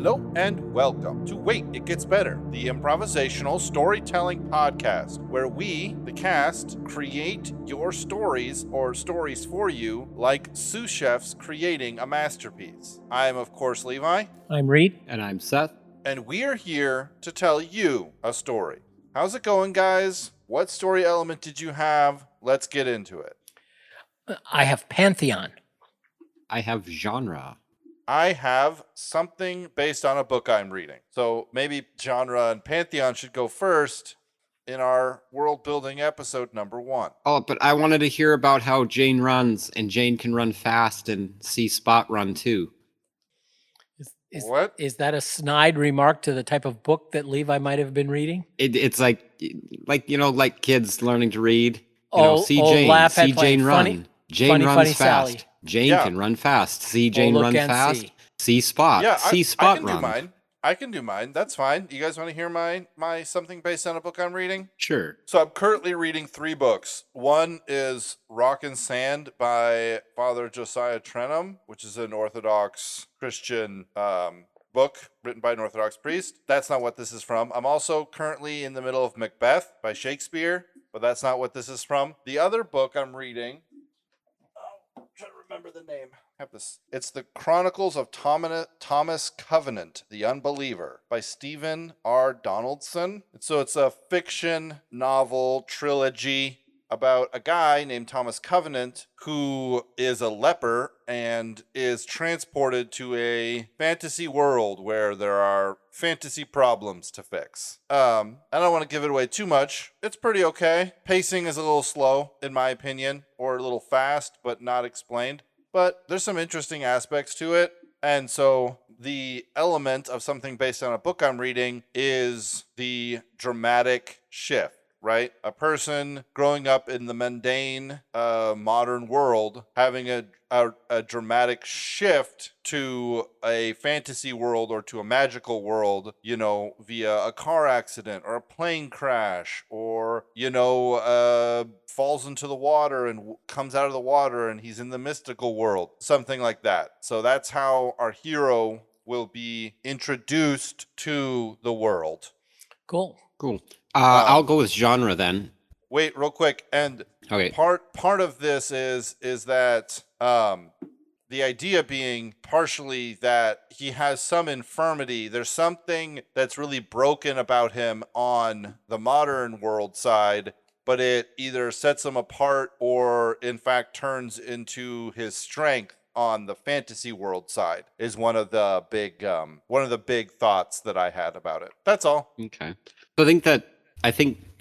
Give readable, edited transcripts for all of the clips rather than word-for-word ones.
Hello and welcome to Wait, It Gets Better, the improvisational storytelling podcast, where we, the cast, create your stories or stories for you like sous chefs creating a masterpiece. I am, of course, Levi. I'm Reed. And I'm Seth. And we are here to tell you a story. How's it going, guys? What story element did you have? Let's get into it. I have Pantheon. I have genre. I have something based on a book I'm reading. So maybe genre and Pantheon should go first in our world building episode number 1. Oh, but I wanted to hear about how Jane runs, and Jane can run fast and see Spot run too. What? Is that a snide remark to the type of book that Levi might have been reading? It's like kids learning to read. See Jane run. Jane runs fast. Sally. Jane can run fast. See Jane run fast. See Spot. Yeah, see Spot I run. Do mine. I can do mine. That's fine. You guys want to hear my something based on a book I'm reading? Sure. So I'm currently reading 3 books. One is Rock and Sand by Father Josiah Trenum, which is an Orthodox Christian book written by an Orthodox priest. That's not what this is from. I'm also currently in the middle of Macbeth by Shakespeare, but that's not what this is from. The other book I'm reading, I'm trying to remember the name. It's the Chronicles of Thomas Covenant, the Unbeliever by Stephen R. Donaldson. So it's a fiction novel trilogy about a guy named Thomas Covenant who is a leper and is transported to a fantasy world where there are fantasy problems to fix. I don't want to give it away too much. It's pretty okay. Pacing is a little slow, in my opinion, or a little fast, but not explained. But there's some interesting aspects to it. And so the element of something based on a book I'm reading is the dramatic shift, right? A person growing up in the mundane modern world having a dramatic shift to a fantasy world or to a magical world, via a car accident or a plane crash or, falls into the water and comes out of the water and he's in the mystical world, something like that. So that's how our hero will be introduced to the world. Cool. I'll go with genre then. Wait, real quick. And okay. Part of this is that the idea being partially that he has some infirmity. There's something that's really broken about him on the modern world side, but it either sets him apart or in fact turns into his strength on the fantasy world side is one of the big thoughts that I had about it. That's all. Okay. So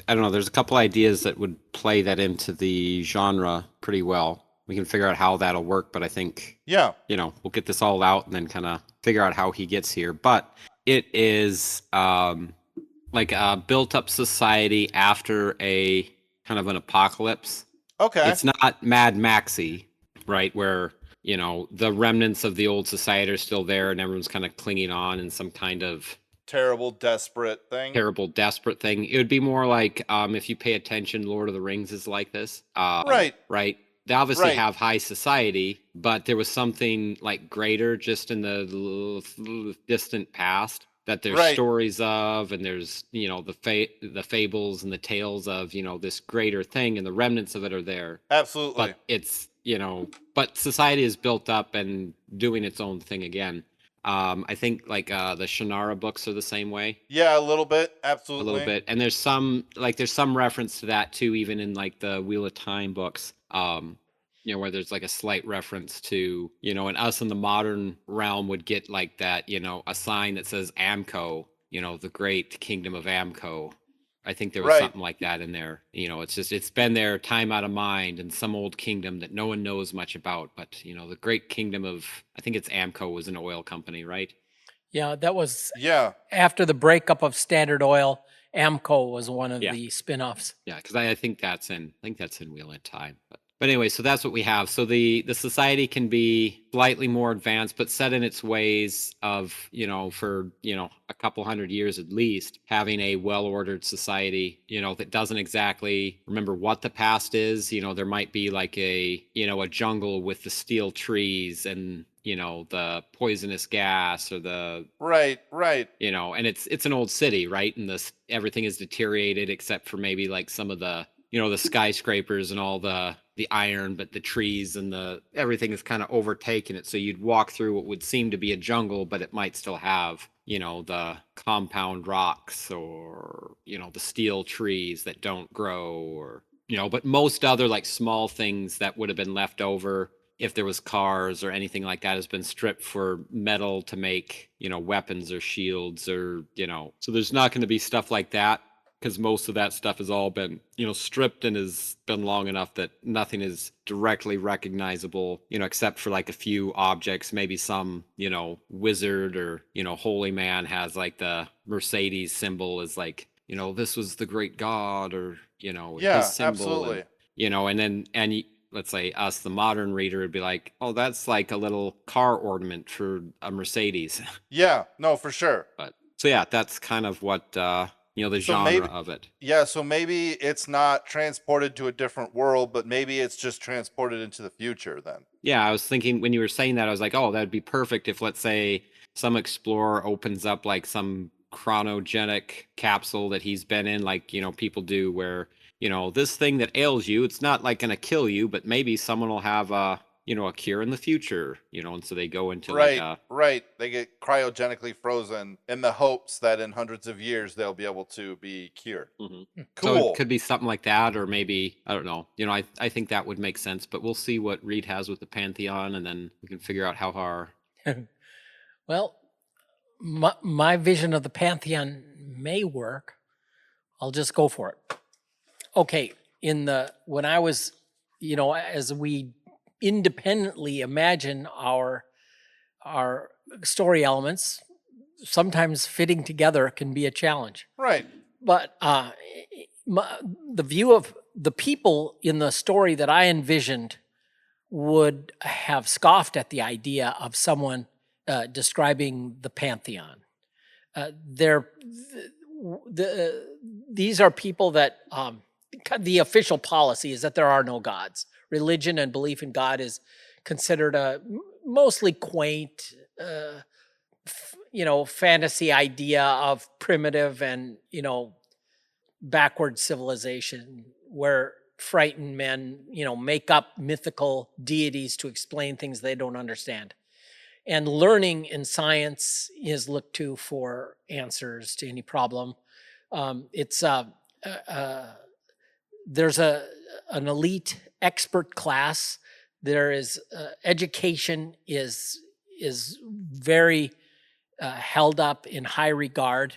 I don't know, there's a couple ideas that would play that into the genre pretty well. We can figure out how that'll work, but I think, we'll get this all out and then kind of figure out how he gets here. But it is like a built-up society after a kind of an apocalypse. Okay. It's not Mad Maxy, right, where, the remnants of the old society are still there and everyone's kind of clinging on in some kind of terrible, desperate thing. It would be more like, if you pay attention, Lord of the Rings is like this. Right. They obviously have high society, but there was something like greater just in the distant past that there's stories of, and there's, the fables and the tales of, this greater thing, and the remnants of it are there. Absolutely. But it's, but society is built up and doing its own thing again. I think the Shannara books are the same way. Yeah, a little bit. Absolutely. A little bit. And there's some reference to that too, even in the Wheel of Time books, where there's a slight reference to, and us in the modern realm would get that, a sign that says Amco, the great kingdom of Amco. I think there was something like that in there. It's been there time out of mind in some old kingdom that no one knows much about. But, the great kingdom of, I think it's Amco was an oil company, right? Yeah, that was after the breakup of Standard Oil. Amco was one of the spin-offs. Yeah, because I think that's in Wheel of Time. But But anyway, so that's what we have. So the society can be slightly more advanced, but set in its ways of, for, a couple hundred years at least, having a well-ordered society, that doesn't exactly remember what the past is. There might be like a jungle with the steel trees and, the poisonous gas or the right, and it's an old city, right? And everything is deteriorated except for maybe like some of the the skyscrapers and all the iron, but the trees and everything is kind of overtaken it. So you'd walk through what would seem to be a jungle, but it might still have, the compound rocks or, the steel trees that don't grow or, but most other like small things that would have been left over if there was cars or anything like that has been stripped for metal to make, weapons or shields or, so there's not going to be stuff like that. Because most of that stuff has all been, stripped and has been long enough that nothing is directly recognizable, except for like a few objects. Maybe some, wizard or, holy man has like the Mercedes symbol is like, this was the great god or, his symbol. Absolutely. And let's say us, the modern reader, would be like, oh, that's like a little car ornament for a Mercedes. Yeah, no, for sure. But so yeah, that's kind of what the genre of it. Yeah, so maybe it's not transported to a different world, but maybe it's just transported into the future then. Yeah, I was thinking when you were saying that, I was like, oh, that'd be perfect if, let's say, some explorer opens up like some chronogenic capsule that he's been in, like, people do where, this thing that ails you, it's not like going to kill you, but maybe someone will have a cure in the future, and so they go into right. They get cryogenically frozen in the hopes that in hundreds of years they'll be able to be cured. Mm-hmm. Cool. So it could be something like that, or maybe, I don't know. I think that would make sense, but we'll see what Reed has with the Pantheon, and then we can figure out how far. Well, my vision of the Pantheon may work. I'll just go for it. Okay, when I was, as we independently imagine our story elements, sometimes fitting together can be a challenge. Right. But the view of the people in the story that I envisioned would have scoffed at the idea of someone describing the Pantheon. These are people that the official policy is that there are no gods. Religion and belief in God is considered a mostly quaint, fantasy idea of primitive and, backward civilization where frightened men, make up mythical deities to explain things they don't understand. And learning in science is looked to for answers to any problem. There's an elite expert class. There is education is very held up in high regard.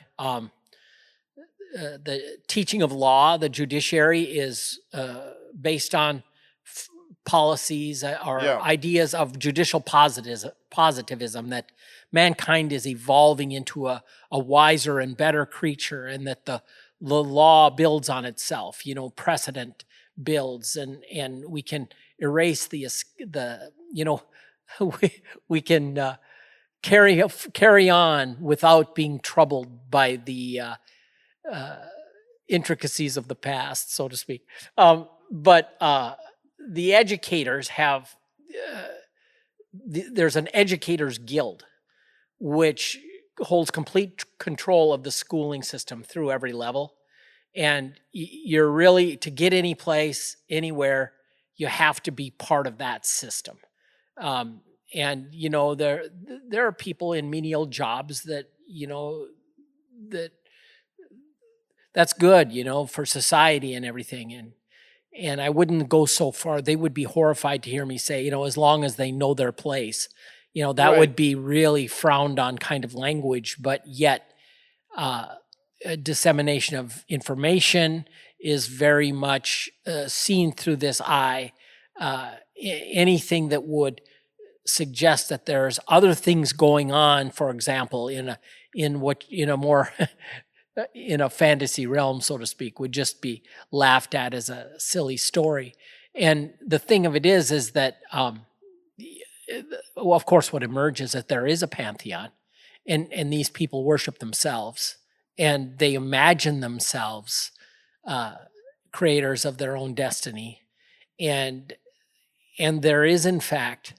The teaching of law, the judiciary is based on policies or ideas of judicial positivism that mankind is evolving into a wiser and better creature, and that the law builds on itself. Precedent builds, and we can erase we can carry on without being troubled by the intricacies of the past, so to speak. But the educators have, there's an educators guild, which holds complete control of the schooling system through every level. And you're really, to get any place, anywhere, you have to be part of that system. And, there are people in menial jobs that, that's good, for society and everything. And I wouldn't go so far. They would be horrified to hear me say, as long as they know their place, that Right. would be really frowned on kind of language. But yet, dissemination of information is very much seen through this eye. Anything that would suggest that there's other things going on, for example, in a fantasy realm, so to speak, would just be laughed at as a silly story. And the thing of it is that, well, of course, what emerges is that there is a pantheon, and these people worship themselves, and they imagine themselves creators of their own destiny, and there is in fact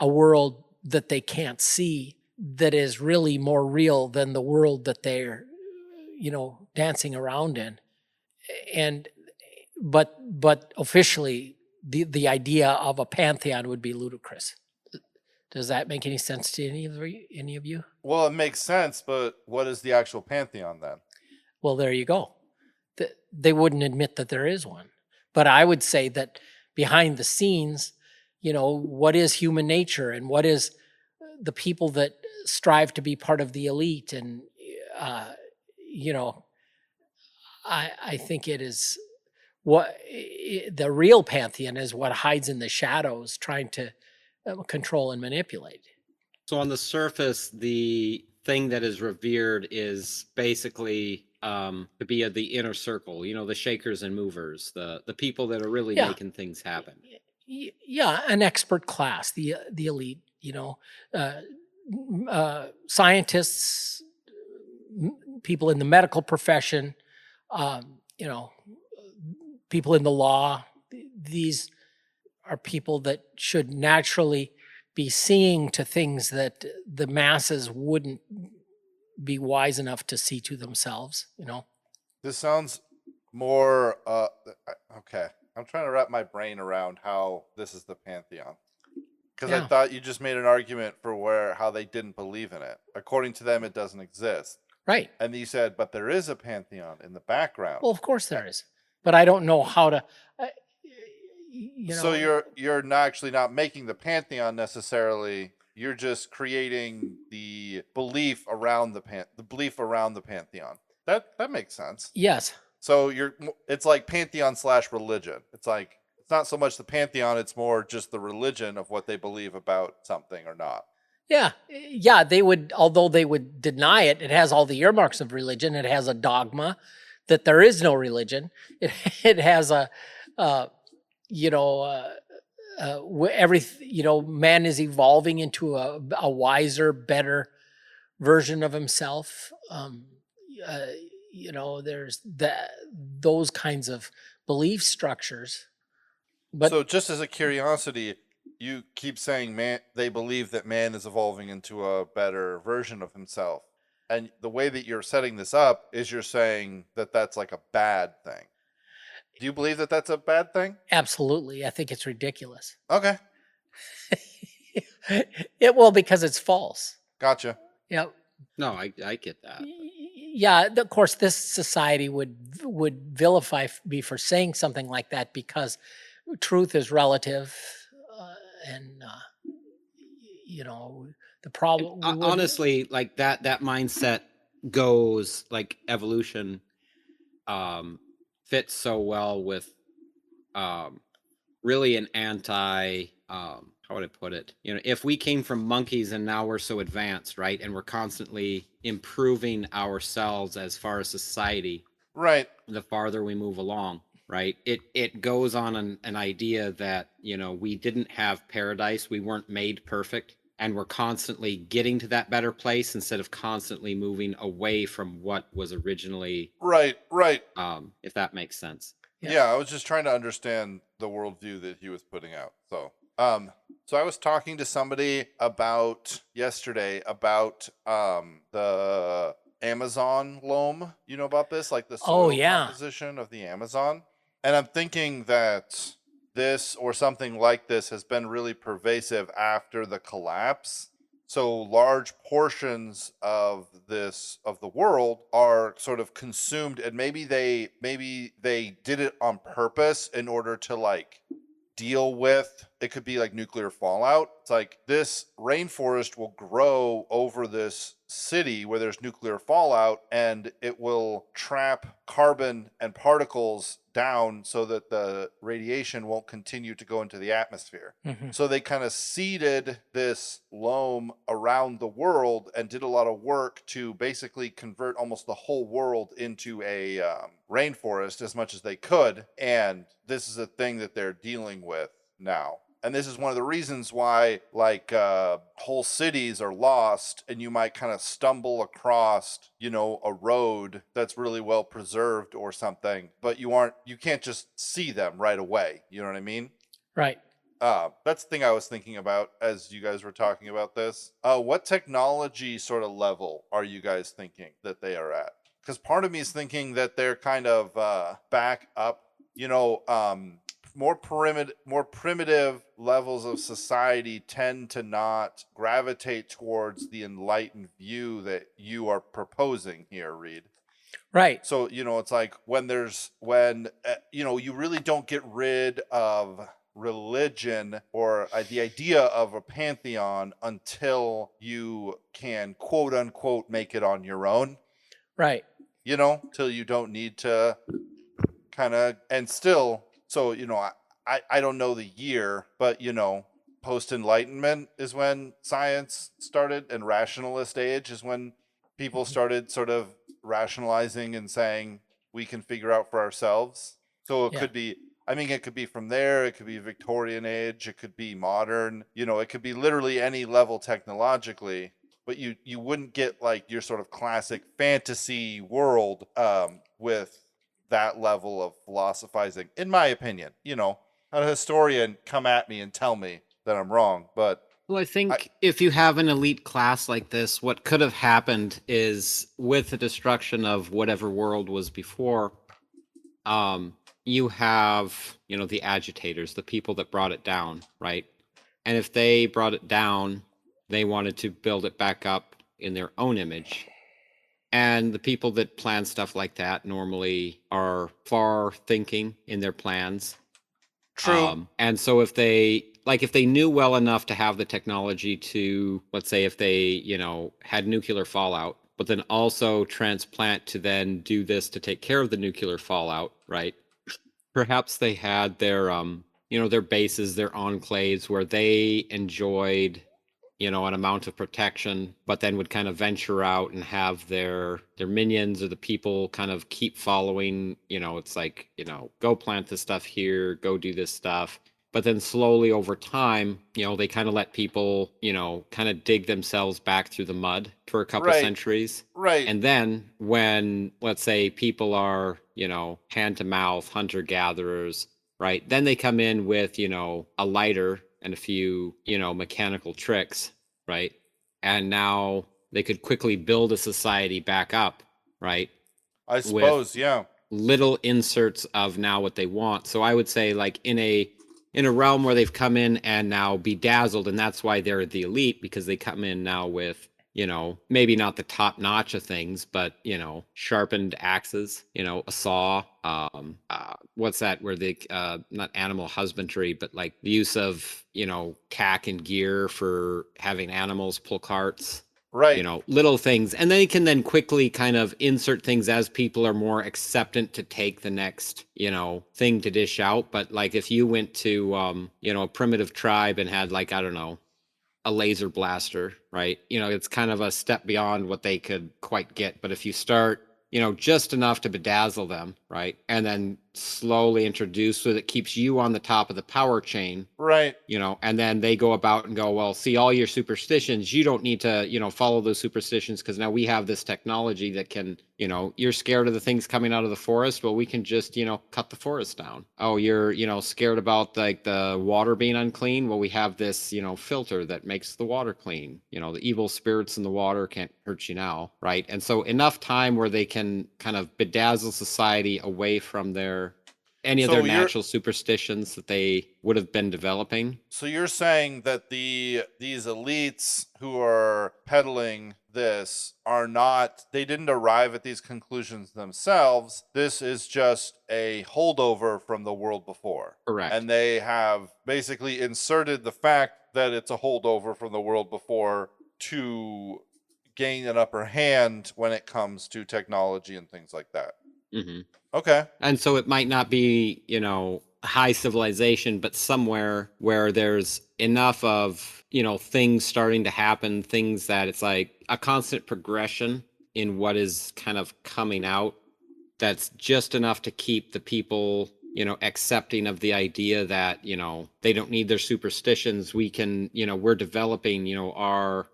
a world that they can't see that is really more real than the world that they're dancing around in. And but officially the idea of a pantheon would be ludicrous. Does that make any sense to any of you? Well, it makes sense, but what is the actual pantheon then? Well, there you go. They wouldn't admit that there is one. But I would say that behind the scenes, what is human nature and what is the people that strive to be part of the elite, and I think it is what the real pantheon is, what hides in the shadows, trying to control and manipulate. So on the surface, the thing that is revered is basically to be of the inner circle, the shakers and movers, the people that are really making things happen. Yeah, an expert class, the elite, scientists, people in the medical profession, people in the law. These are people that should naturally be seeing to things that the masses wouldn't be wise enough to see to themselves, This sounds more, okay. I'm trying to wrap my brain around how this is the pantheon. Because I thought you just made an argument for how they didn't believe in it. According to them, it doesn't exist. Right. And you said, but there is a pantheon in the background. Well, of course there is. But I don't know how to... So you're not actually not making the pantheon necessarily. You're just creating the belief around the pantheon. That makes sense. Yes. So it's like pantheon / religion. It's like it's not so much the pantheon; it's more just the religion of what they believe about something or not. Yeah. They would, although they would deny it. It has all the earmarks of religion. It has a dogma that there is no religion. It has man is evolving into a wiser, better version of himself. There's those kinds of belief structures. But so, just as a curiosity, you keep saying they believe that man is evolving into a better version of himself, and the way that you're setting this up is you're saying that that's like a bad thing. Do you believe that that's a bad thing? Absolutely. I think it's ridiculous. Okay. Because it's false. Gotcha. Yeah. No, I get that. Yeah, of course, this society would vilify me for saying something like that, because truth is relative, and the problem. Honestly, like that mindset goes like evolution. Fits so well with really an anti how would I put it? If we came from monkeys and now we're so advanced, right? And we're constantly improving ourselves as far as society, right? The farther we move along, right? It goes on an idea that, we didn't have paradise. We weren't made perfect. And we're constantly getting to that better place instead of constantly moving away from what was originally. Right. If that makes sense. Yeah, I was just trying to understand the worldview that he was putting out. So I was talking to somebody yesterday about the Amazon loam. You know about this, like the soil composition of the Amazon. And I'm thinking that this or something like this has been really pervasive after the collapse. So large portions of the world are sort of consumed, and maybe they did it on purpose in order to deal with, it could be like nuclear fallout. It's like this rainforest will grow over this city where there's nuclear fallout, and it will trap carbon and particles down so that the radiation won't continue to go into the atmosphere. So they kind of seeded this loam around the world and did a lot of work to basically convert almost the whole world into a rainforest as much as they could. And this is a thing that they're dealing with now. And this is one of the reasons why, like, whole cities are lost, and you might kind of stumble across, you know, a road that's really well preserved or something, but you can't just see them right away. You know what I mean? Right. That's the thing I was thinking about as you guys were talking about this. What technology sort of level are you guys thinking that they are at? Because part of me is thinking that they're kind of back up, you know, more primitive levels of society tend to not gravitate towards the enlightened view that you are proposing here, Reed. Right. So, you know, it's like when you know, you really don't get rid of religion or the idea of a pantheon until you can quote unquote make it on your own. Right. You know, till you don't need to kind of, and still, so, you know, I don't know the year, but, you know, post-enlightenment is when science started, and rationalist age is when people started sort of rationalizing and saying we can figure out for ourselves. So it could be, I mean, it could be from there, it could be Victorian age, it could be modern, you know, it could be literally any level technologically, but you wouldn't get like your sort of classic fantasy world with that level of philosophizing, in my opinion. You know, a historian come at me and tell me that I'm wrong, but well, I think if you have an elite class like this, what could have happened is with the destruction of whatever world was before, you have, you know, the agitators, the people that brought it down, right? And if they brought it down, they wanted to build it back up in their own image. And the people that plan stuff like that normally are far thinking in their plans. True. And so if they knew well enough to have the technology to, let's say if they, you know, had nuclear fallout, but then also transplant to then do this to take care of the nuclear fallout, right? Perhaps they had their, you know, their bases, their enclaves where they enjoyed, you know, an amount of protection, but then would kind of venture out and have their minions or the people kind of keep following, you know, it's like, you know, go plant this stuff here, go do this stuff. But then slowly over time, you know, they kind of let people, you know, kind of dig themselves back through the mud for a couple centuries. Right. And then when, let's say, people are, you know, hand to mouth, hunter gatherers, right? Then they come in with, you know, a lighter and a few, you know, mechanical tricks, right? And now they could quickly build a society back up, right? I suppose, with little inserts of now what they want. So I would say, like, in a realm where they've come in and now bedazzled, and that's why they're the elite, because they come in now with, you know, maybe not the top notch of things, but, you know, sharpened axes, you know, a saw, what's that where they, not animal husbandry, but like the use of, you know, tack and gear for having animals pull carts. Right. You know, little things. And they can then quickly kind of insert things as people are more acceptant to take the next, you know, thing to dish out. But like if you went to, you know, a primitive tribe and had like, I don't know, a laser blaster, right? You know, it's kind of a step beyond what they could quite get. But if you start, you know, just enough to bedazzle them, right? And then slowly introduce so that it keeps you on the top of the power chain. Right. You know, and then they go about and go, well, see, all your superstitions, you don't need to, you know, follow those superstitions because now we have this technology that can, you know, you're scared of the things coming out of the forest. Well, we can just, you know, cut the forest down. Oh, you're, you know, scared about like the water being unclean. Well, we have this, you know, filter that makes the water clean. You know, the evil spirits in the water can't hurt you now, right? And so enough time where they can kind of bedazzle society away from any of their natural superstitions that they would have been developing. So you're saying that these elites who are peddling this they didn't arrive at these conclusions themselves. This is just a holdover from the world before. Correct. And they have basically inserted the fact that it's a holdover from the world before to gain an upper hand when it comes to technology and things like that. Mm-hmm. Okay. And so it might not be, high civilization, but somewhere where there's enough of, things starting to happen, things that it's like a constant progression in what is kind of coming out, that's just enough to keep the people, accepting of the idea that, they don't need their superstitions. We can, we're developing, our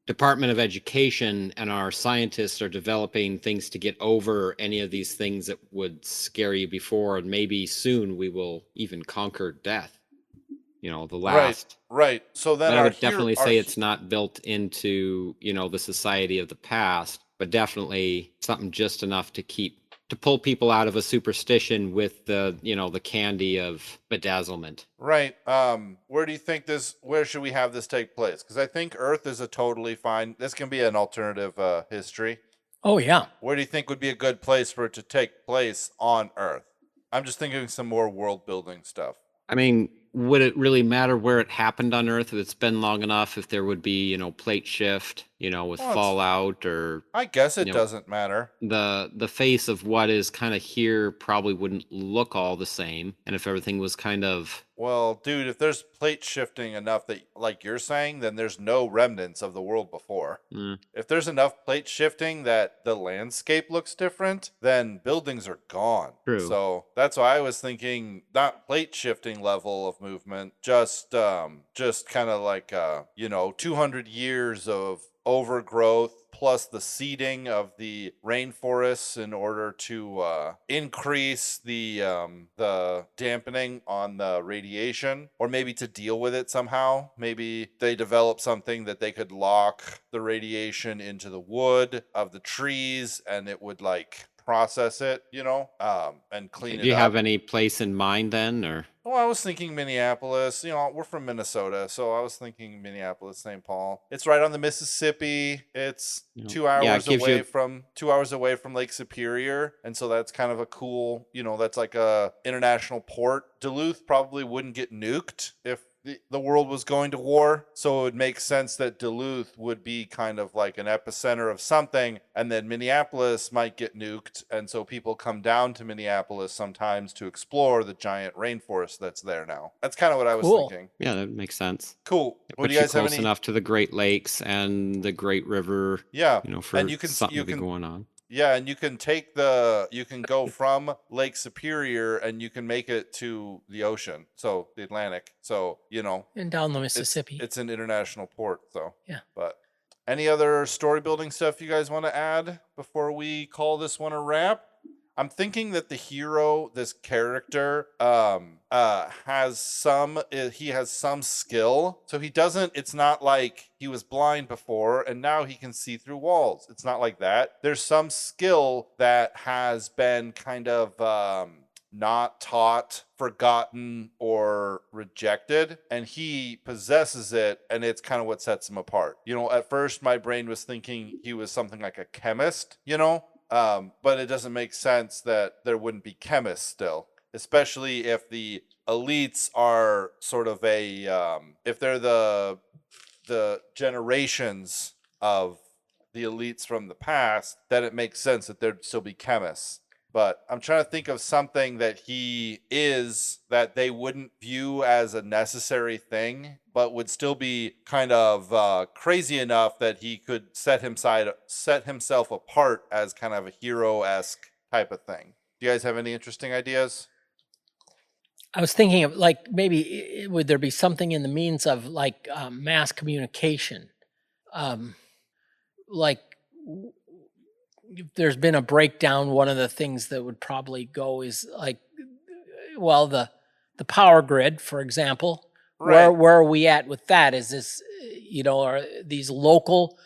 Department of Education and our scientists are developing things to get over any of these things that would scare you before, and maybe soon we will even conquer death. The last. Right. So then but I would definitely say it's not built into, the society of the past, but definitely something just enough to pull people out of a superstition with the, the candy of bedazzlement. Right. Where should we have this take place? Because I think Earth is a totally fine, this can be an alternative history. Oh, yeah. Where do you think would be a good place for it to take place on Earth? I'm just thinking some more world building stuff. I mean, would it really matter where it happened on Earth if it's been long enough? If there would be, plate shift, with fallout, or I guess it doesn't matter. The face of what is kind of here probably wouldn't look all the same, and if everything was kind of, well, dude, if there's plate shifting enough that, like you're saying, then there's no remnants of the world before. If there's enough plate shifting that the landscape looks different, then buildings are gone. True. So that's why I was thinking not plate shifting level of movement, just kind of like 200 years of overgrowth plus the seeding of the rainforests in order to increase the dampening on the radiation, or maybe to deal with it somehow. Maybe they develop something that they could lock the radiation into the wood of the trees and it would like process it, and clean it up. Do you have any place in mind then, or? Well, I was thinking Minneapolis. We're from Minnesota, so I was thinking Minneapolis, St. Paul. It's right on the Mississippi. It's 2 hours away from 2 hours away from Lake Superior, and so that's kind of a cool. That's like a international port. Duluth probably wouldn't get nuked if the world was going to war, so it would make sense that Duluth would be kind of like an epicenter of something, and then Minneapolis might get nuked, and so people come down to Minneapolis sometimes to explore the giant rainforest that's there now. That's kind of what I was thinking. Yeah, that makes sense. Cool. What do you guys have close enough to the Great Lakes and the Great River? Yeah, for and something to be going on. Yeah, and you can go from Lake Superior and you can make it to the ocean, so the Atlantic. So, and down the Mississippi. It's an international port, so. Yeah. But any other story building stuff you guys want to add before we call this one a wrap? I'm thinking that the hero, this character, has some skill. So it's not like he was blind before and now he can see through walls. It's not like that. There's some skill that has been kind of not taught, forgotten, or rejected, and he possesses it, and it's kind of what sets him apart. At first my brain was thinking he was something like a chemist, but it doesn't make sense that there wouldn't be chemists still, especially if the elites are sort of if they're the generations of the elites from the past, then it makes sense that there'd still be chemists. But I'm trying to think of something that he is that they wouldn't view as a necessary thing, but would still be kind of crazy enough that he could set himself apart as kind of a hero-esque type of thing. Do you guys have any interesting ideas? I was thinking of like maybe would there be something in the means of like mass communication, like. If there's been a breakdown, one of the things that would probably go is like, well, the power grid, for example. Right. Where are we at with that? Is this, are these local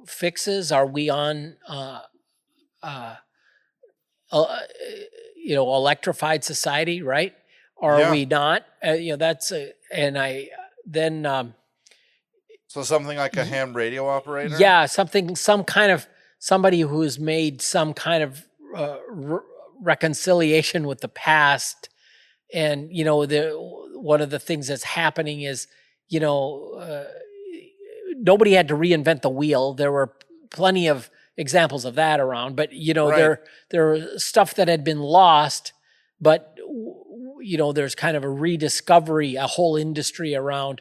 fixes? Are we on, electrified society, right? Or are we not? That's so something like a ham radio operator? Yeah, somebody who's made some kind of reconciliation with the past. And, one of the things that's happening is, nobody had to reinvent the wheel. There were plenty of examples of that around, but Right. there was stuff that had been lost, but there's kind of a rediscovery, a whole industry around,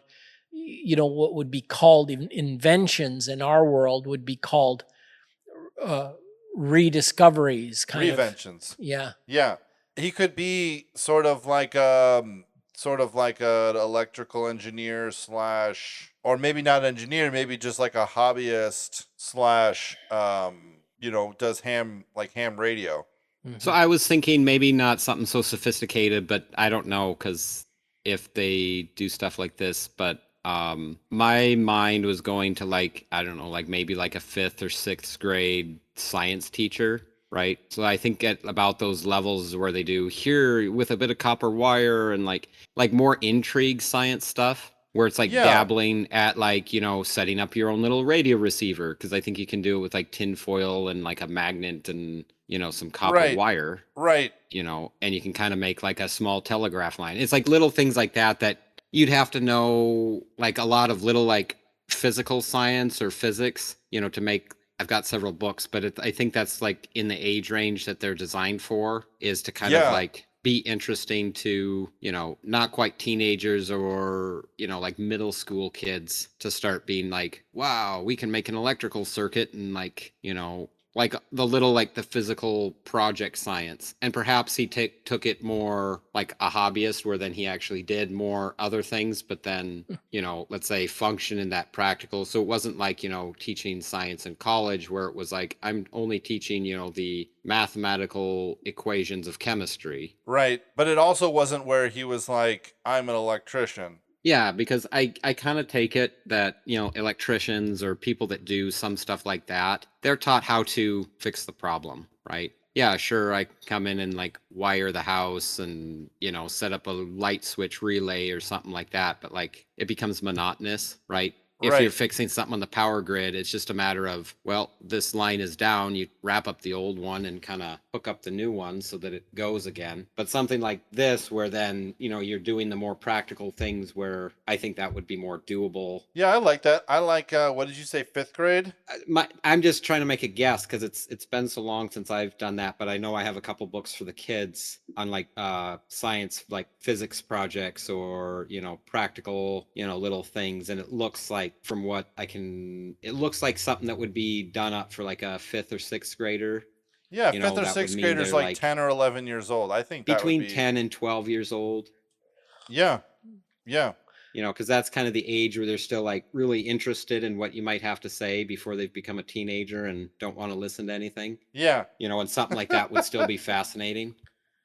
what would be called inventions in our world would be called rediscoveries, kind of. Reinventions. Yeah. Yeah. He could be sort of like an electrical engineer slash, or maybe not engineer, maybe just like a hobbyist slash, does ham radio. So I was thinking maybe not something so sophisticated, but I don't know, because if they do stuff like this, but my mind was going to like, I don't know, like maybe like a 5th or 6th grade science teacher, right? So I think at about those levels where they do here with a bit of copper wire and like more intrigue science stuff, where it's like dabbling at like, setting up your own little radio receiver, because I think you can do it with like tin foil and like a magnet and some copper wire, right? And you can kind of make like a small telegraph line. It's like little things like that you'd have to know like a lot of little like physical science or physics, to make. I've got several books, but I think that's like in the age range that they're designed for, is to kind of like be interesting to, not quite teenagers or, like middle school kids, to start being like, wow, we can make an electrical circuit, and like, like the little, like the physical project science. And perhaps he took it more like a hobbyist, where then he actually did more other things, but then, let's say function in that practical. So it wasn't like, teaching science in college, where it was like, I'm only teaching, the mathematical equations of chemistry. Right. But it also wasn't where he was like, I'm an electrician. Yeah, because I kind of take it that, electricians or people that do some stuff like that, they're taught how to fix the problem, right? Yeah, sure, I come in and like wire the house and, set up a light switch relay or something like that, but like it becomes monotonous, right? If you're fixing something on the power grid, it's just a matter of, well, this line is down, you wrap up the old one and kind of hook up the new one so that it goes again. But something like this, where then, you're doing the more practical things, where I think that would be more doable. Yeah, I like that. I like, what did you say, 5th grade? I'm just trying to make a guess, because it's been so long since I've done that, but I know I have a couple books for the kids on like science, like physics projects, or, practical, little things. And it looks like, from what it looks like something that would be done up for like a 5th or 6th grader. Yeah, 5th or 6th graders like 10 or 11 years old. I think that between would be 10 and 12 years old. Yeah. Because that's kind of the age where they're still like really interested in what you might have to say before they've become a teenager and don't want to listen to anything. Yeah. And something like that would still be fascinating.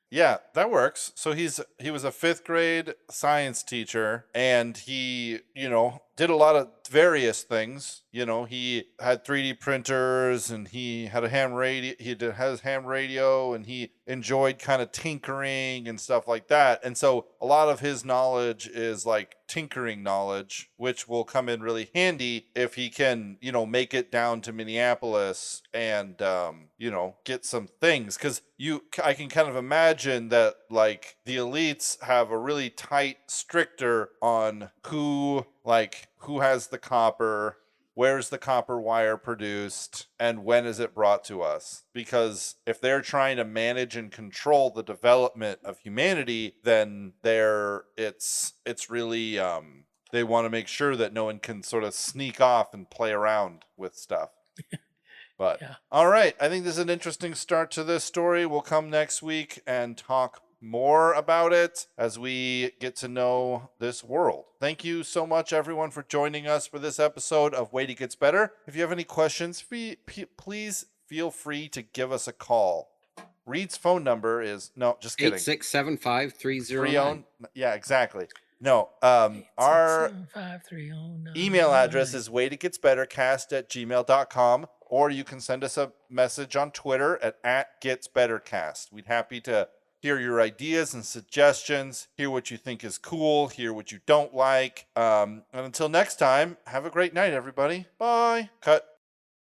Yeah, that works. So he was a 5th grade science teacher, and he, did a lot of various things. He had 3D printers, and he had a ham radio. Has ham radio, and he enjoyed kind of tinkering and stuff like that. And so a lot of his knowledge is like tinkering knowledge, which will come in really handy if he can, make it down to Minneapolis and, get some things. Because I can kind of imagine that like the elites have a really tight stricter on who has the copper, where's the copper wire produced, and when is it brought to us? Because if they're trying to manage and control the development of humanity, then it's really they want to make sure that no one can sort of sneak off and play around with stuff. But all right, I think this is an interesting start to this story. We'll come next week and talk more about it as we get to know this world. Thank you so much, everyone, for joining us for this episode of Wait, It Gets Better. If you have any questions, please feel free to give us a call. Reed's phone number is, no, just kidding. 8675309. Yeah, exactly. No, our email address is waititgetsbettercast@gmail.com, or you can send us a message on Twitter at @getsbettercast. We'd happy to hear your ideas and suggestions, hear what you think is cool, hear what you don't like. And until next time, have a great night, everybody. Bye. Cut.